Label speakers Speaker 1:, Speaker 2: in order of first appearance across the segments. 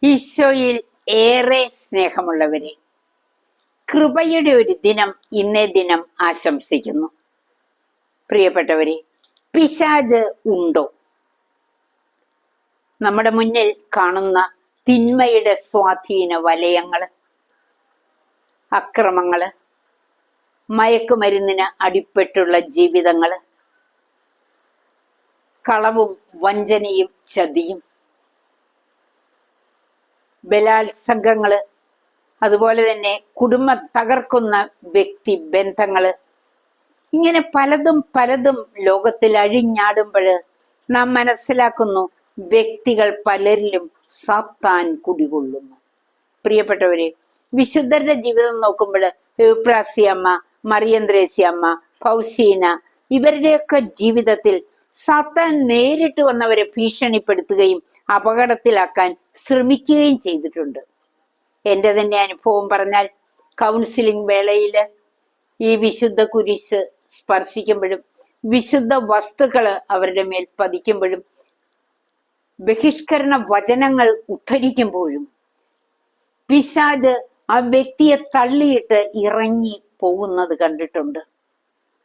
Speaker 1: ഈശോയിൽ ഏറെ സ്നേഹമുള്ളവരെ, കൃപയുടെ ഒരു ദിനം ഇന്നേ ദിനം ആശംസിക്കുന്നു. പ്രിയപ്പെട്ടവരെ, പിശാച് ഉണ്ടോ? നമ്മുടെ മുന്നിൽ കാണുന്ന തിന്മയുടെ സ്വാധീന വലയങ്ങള്, അക്രമങ്ങള്, മയക്കുമരുന്നിന് അടിപ്പെട്ടുള്ള ജീവിതങ്ങള്, കളവും വഞ്ചനയും ചതിയും, ബലാത്സംഗങ്ങള്, അതുപോലെ തന്നെ കുടുംബം തകർക്കുന്ന വ്യക്തി ബന്ധങ്ങള്, ഇങ്ങനെ പലതും ലോകത്തിൽ അഴിഞ്ഞാടുമ്പോൾ നാം മനസ്സിലാക്കുന്നു, വ്യക്തികൾ പലരിലും സാത്താൻ കുടികൊള്ളുന്നു. പ്രിയപ്പെട്ടവരെ, വിശുദ്ധരുടെ ജീവിതം നോക്കുമ്പോൾ എപ്രാസിയമ്മ, മറിയന്ത്രേസ്യമ്മ, ഫൗസീന, ഇവരുടെയൊക്കെ ജീവിതത്തിൽ സാത്താൻ നേരിട്ട് വന്നവരെ ഭീഷണിപ്പെടുത്തുകയും അപകടത്തിലാക്കാൻ ശ്രമിക്കുകയും ചെയ്തിട്ടുണ്ട്. എൻ്റെ തന്നെ അനുഭവം പറഞ്ഞാൽ, കൗൺസിലിംഗ് വേളയില് ഈ വിശുദ്ധ കുരിശ് സ്പർശിക്കുമ്പോഴും വിശുദ്ധ വസ്തുക്കള് അവരുടെ മേൽ പതിക്കുമ്പോഴും ബഹിഷ്കരണ വചനങ്ങൾ ഉദ്ധരിക്കുമ്പോഴും പിശാച് ആ വ്യക്തിയെ തള്ളിയിട്ട് ഇറങ്ങി പോകുന്നത് കണ്ടിട്ടുണ്ട്.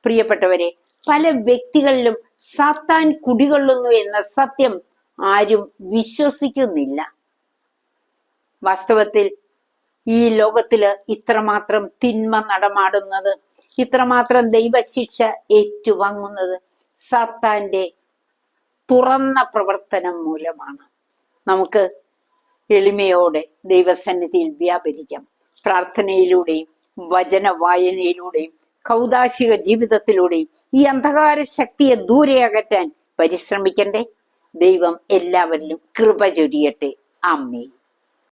Speaker 1: പ്രിയപ്പെട്ടവരെ, പല വ്യക്തികളിലും സാത്താൻ കുടികൊള്ളുന്നു എന്ന സത്യം ആരും വിശ്വസിക്കുന്നില്ല. വാസ്തവത്തിൽ ഈ ലോകത്തില് ഇത്രമാത്രം തിന്മ നടമാടുന്നത്, ഇത്രമാത്രം ദൈവശിക്ഷ ഏറ്റുവാങ്ങുന്നത് സാത്താന്റെ തുറന്ന പ്രവർത്തനം മൂലമാണ്. നമുക്ക് എളിമയോടെ ദൈവസന്നിധിയിൽ വ്യാപരിക്കാം. പ്രാർത്ഥനയിലൂടെയും വചന വായനയിലൂടെയും കൗദാശിക ജീവിതത്തിലൂടെയും ഈ അന്ധകാര ശക്തിയെ ദൂരെ അകറ്റാൻ പരിശ്രമിക്കണ്ടേ? ദൈവം എല്ലാവരിലും കൃപ ചൊരിയട്ടെ. ആമേൻ.